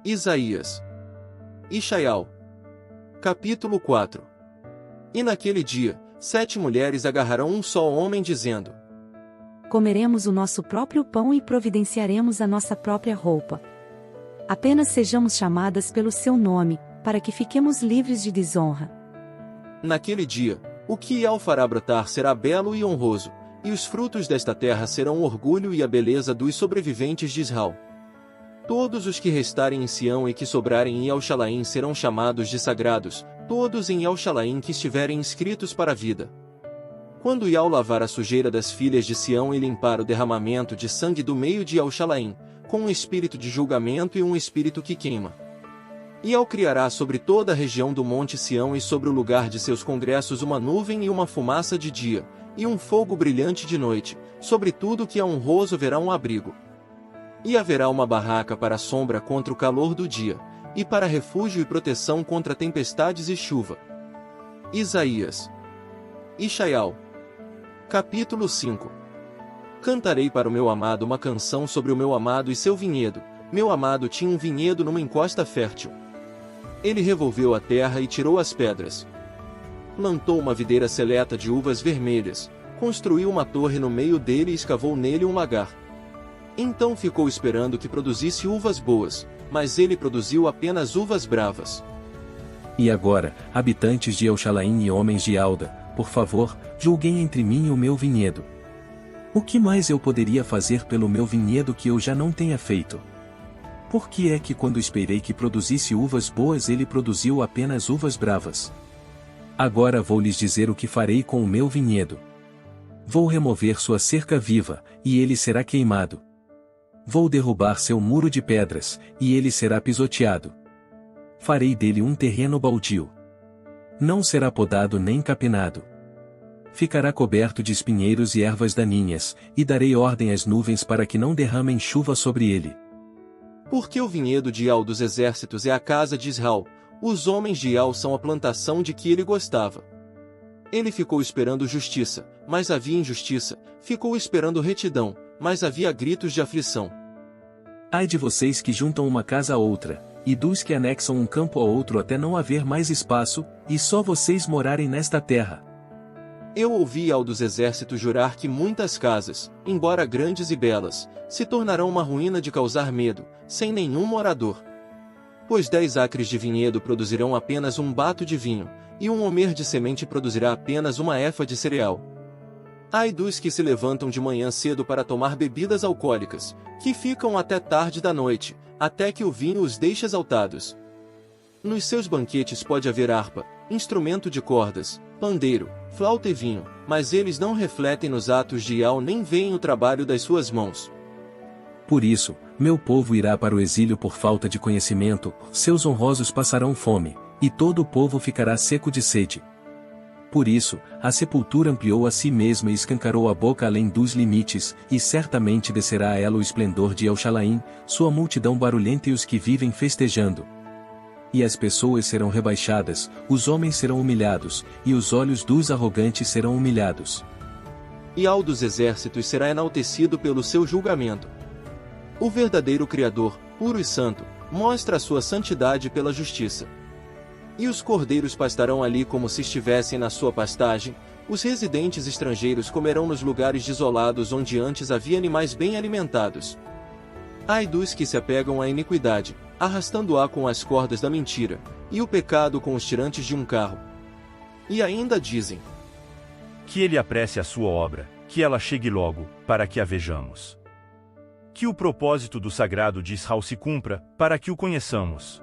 Isaías. Ishaial. Capítulo 4. E naquele dia, 7 mulheres agarrarão um só homem dizendo: Comeremos o nosso próprio pão e providenciaremos a nossa própria roupa. Apenas sejamos chamadas pelo seu nome, para que fiquemos livres de desonra. Naquele dia, o que Ial fará brotar será belo e honroso, e os frutos desta terra serão o orgulho e a beleza dos sobreviventes de Israel. Todos os que restarem em Sião e que sobrarem em Yelchalaim serão chamados de sagrados, todos em Yelchalaim que estiverem inscritos para a vida. Quando Ial lavar a sujeira das filhas de Sião e limpar o derramamento de sangue do meio de Yelchalaim, com um espírito de julgamento e um espírito que queima. Ial criará sobre toda a região do monte Sião e sobre o lugar de seus congressos uma nuvem e uma fumaça de dia, e um fogo brilhante de noite, sobre tudo que é honroso verá um abrigo. E haverá uma barraca para a sombra contra o calor do dia, e para refúgio e proteção contra tempestades e chuva. Isaías. Ishaial. Capítulo 5. Cantarei para o meu amado uma canção sobre o meu amado e seu vinhedo. Meu amado tinha um vinhedo numa encosta fértil. Ele revolveu a terra e tirou as pedras. Plantou uma videira seleta de uvas vermelhas, construiu uma torre no meio dele e escavou nele um lagar. Então ficou esperando que produzisse uvas boas, mas ele produziu apenas uvas bravas. E agora, habitantes de Yelchalaim e homens de Alda, por favor, julguem entre mim e o meu vinhedo. O que mais eu poderia fazer pelo meu vinhedo que eu já não tenha feito? Por que é que quando esperei que produzisse uvas boas ele produziu apenas uvas bravas? Agora vou lhes dizer o que farei com o meu vinhedo. Vou remover sua cerca viva, e ele será queimado. Vou derrubar seu muro de pedras, e ele será pisoteado. Farei dele um terreno baldio. Não será podado nem capinado. Ficará coberto de espinheiros e ervas daninhas, e darei ordem às nuvens para que não derramem chuva sobre ele. Porque o vinhedo de Ial dos exércitos é a casa de Israel, os homens de Ial são a plantação de que ele gostava. Ele ficou esperando justiça, mas havia injustiça, ficou esperando retidão, mas havia gritos de aflição. Ai de vocês que juntam uma casa a outra, e dos que anexam um campo a outro até não haver mais espaço, e só vocês morarem nesta terra. Eu ouvi Ial dos exércitos jurar que muitas casas, embora grandes e belas, se tornarão uma ruína de causar medo, sem nenhum morador. Pois 10 acres de vinhedo produzirão apenas um bato de vinho, e um homer de semente produzirá apenas uma efa de cereal. Ai dos que se levantam de manhã cedo para tomar bebidas alcoólicas, que ficam até tarde da noite, até que o vinho os deixe exaltados. Nos seus banquetes pode haver harpa, instrumento de cordas, pandeiro, flauta e vinho, mas eles não refletem nos atos de Ial nem veem o trabalho das suas mãos. Por isso, meu povo irá para o exílio por falta de conhecimento, seus honrosos passarão fome, e todo o povo ficará seco de sede. Por isso, a sepultura ampliou a si mesma e escancarou a boca além dos limites, e certamente descerá a ela o esplendor de Yelchalaim, sua multidão barulhenta e os que vivem festejando. E as pessoas serão rebaixadas, os homens serão humilhados, e os olhos dos arrogantes serão humilhados. Ial dos exércitos será enaltecido pelo seu julgamento. O verdadeiro Criador, puro e santo, mostra a sua santidade pela justiça. E os cordeiros pastarão ali como se estivessem na sua pastagem, os residentes estrangeiros comerão nos lugares desolados onde antes havia animais bem alimentados. Ai dos que se apegam à iniquidade, arrastando-a com as cordas da mentira, e o pecado com os tirantes de um carro. E ainda dizem: Que ele apresse a sua obra, que ela chegue logo, para que a vejamos. Que o propósito do sagrado de Israel se cumpra, para que o conheçamos.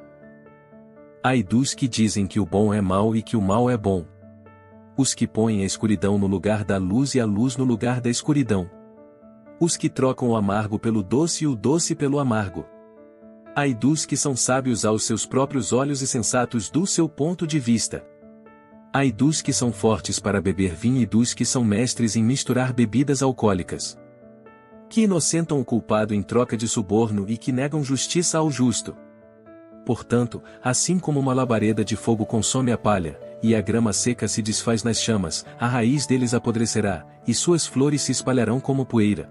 Ai dos que dizem que o bom é mau e que o mal é bom. Os que põem a escuridão no lugar da luz e a luz no lugar da escuridão. Os que trocam o amargo pelo doce e o doce pelo amargo. Ai dos que são sábios aos seus próprios olhos e sensatos do seu ponto de vista. Ai dos que são fortes para beber vinho e dos que são mestres em misturar bebidas alcoólicas. Que inocentam o culpado em troca de suborno e que negam justiça ao justo. Portanto, assim como uma labareda de fogo consome a palha, e a grama seca se desfaz nas chamas, a raiz deles apodrecerá, e suas flores se espalharão como poeira.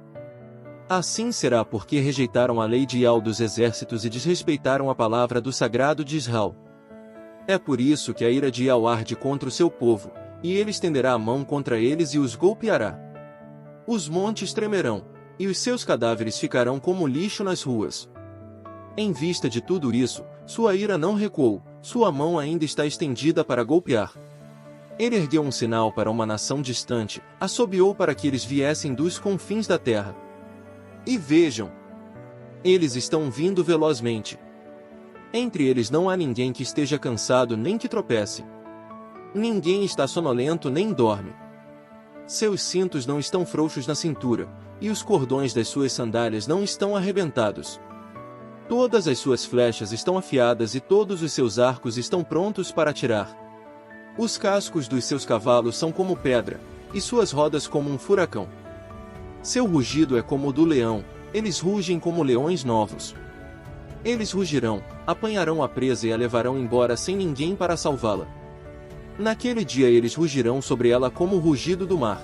Assim será porque rejeitaram a lei de Ial dos exércitos e desrespeitaram a palavra do sagrado de Israel. É por isso que a ira de Ial arde contra o seu povo, e ele estenderá a mão contra eles e os golpeará. Os montes tremerão, e os seus cadáveres ficarão como lixo nas ruas. Em vista de tudo isso, sua ira não recuou, sua mão ainda está estendida para golpear. Ele ergueu um sinal para uma nação distante, assobiou para que eles viessem dos confins da terra. E vejam! Eles estão vindo velozmente. Entre eles não há ninguém que esteja cansado nem que tropece. Ninguém está sonolento nem dorme. Seus cintos não estão frouxos na cintura, e os cordões das suas sandálias não estão arrebentados. Todas as suas flechas estão afiadas e todos os seus arcos estão prontos para atirar. Os cascos dos seus cavalos são como pedra, e suas rodas como um furacão. Seu rugido é como o do leão, eles rugem como leões novos. Eles rugirão, apanharão a presa e a levarão embora sem ninguém para salvá-la. Naquele dia eles rugirão sobre ela como o rugido do mar.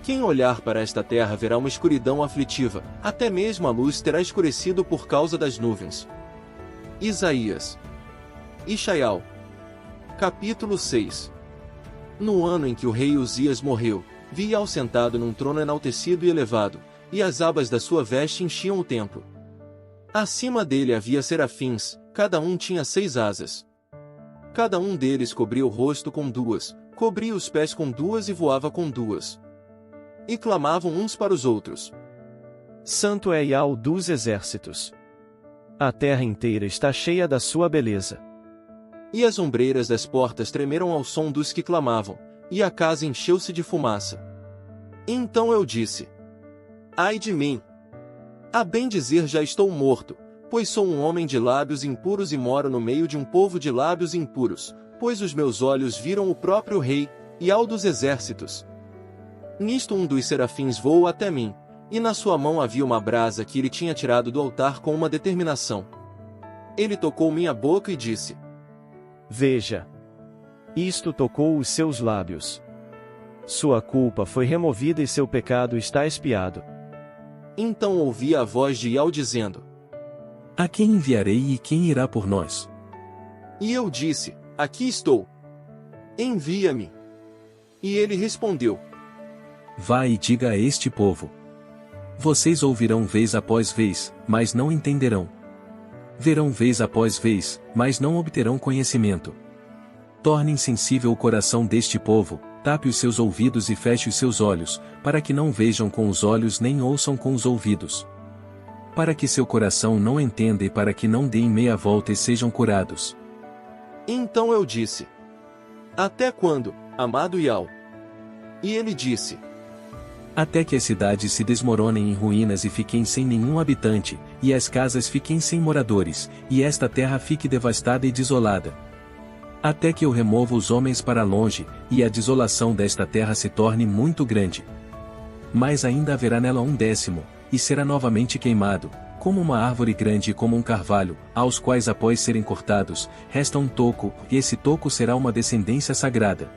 Quem olhar para esta terra verá uma escuridão aflitiva, até mesmo a luz terá escurecido por causa das nuvens. Isaías. Ishaial. Capítulo 6. No ano em que o rei Uzias morreu, vi Ial sentado num trono enaltecido e elevado, e as abas da sua veste enchiam o templo. Acima dele havia serafins, cada um tinha 6 asas. Cada um deles cobria o rosto com 2, cobria os pés com 2 e voava com 2. E clamavam uns para os outros: Santo é Ial dos exércitos. A terra inteira está cheia da sua beleza. E as ombreiras das portas tremeram ao som dos que clamavam, e a casa encheu-se de fumaça. Então eu disse: Ai de mim! A bem dizer já estou morto, pois sou um homem de lábios impuros e moro no meio de um povo de lábios impuros, pois os meus olhos viram o próprio rei, Ial dos exércitos. Nisto um dos serafins voou até mim, e na sua mão havia uma brasa que ele tinha tirado do altar com uma determinação. Ele tocou minha boca e disse: Veja! Isto tocou os seus lábios. Sua culpa foi removida e seu pecado está expiado. Então ouvi a voz de Ial dizendo: A quem enviarei e quem irá por nós? E eu disse: Aqui estou. Envia-me. E ele respondeu: Vai e diga a este povo. Vocês ouvirão vez após vez, mas não entenderão. Verão vez após vez, mas não obterão conhecimento. Torne insensível o coração deste povo, tape os seus ouvidos e feche os seus olhos, para que não vejam com os olhos nem ouçam com os ouvidos. Para que seu coração não entenda e para que não deem meia volta e sejam curados. Então eu disse: Até quando, amado Ial? E ele disse: Até que as cidades se desmoronem em ruínas e fiquem sem nenhum habitante, e as casas fiquem sem moradores, e esta terra fique devastada e desolada. Até que eu remova os homens para longe, e a desolação desta terra se torne muito grande. Mas ainda haverá nela 1/10, e será novamente queimado, como uma árvore grande e como um carvalho, aos quais após serem cortados, resta um toco, e esse toco será uma descendência sagrada.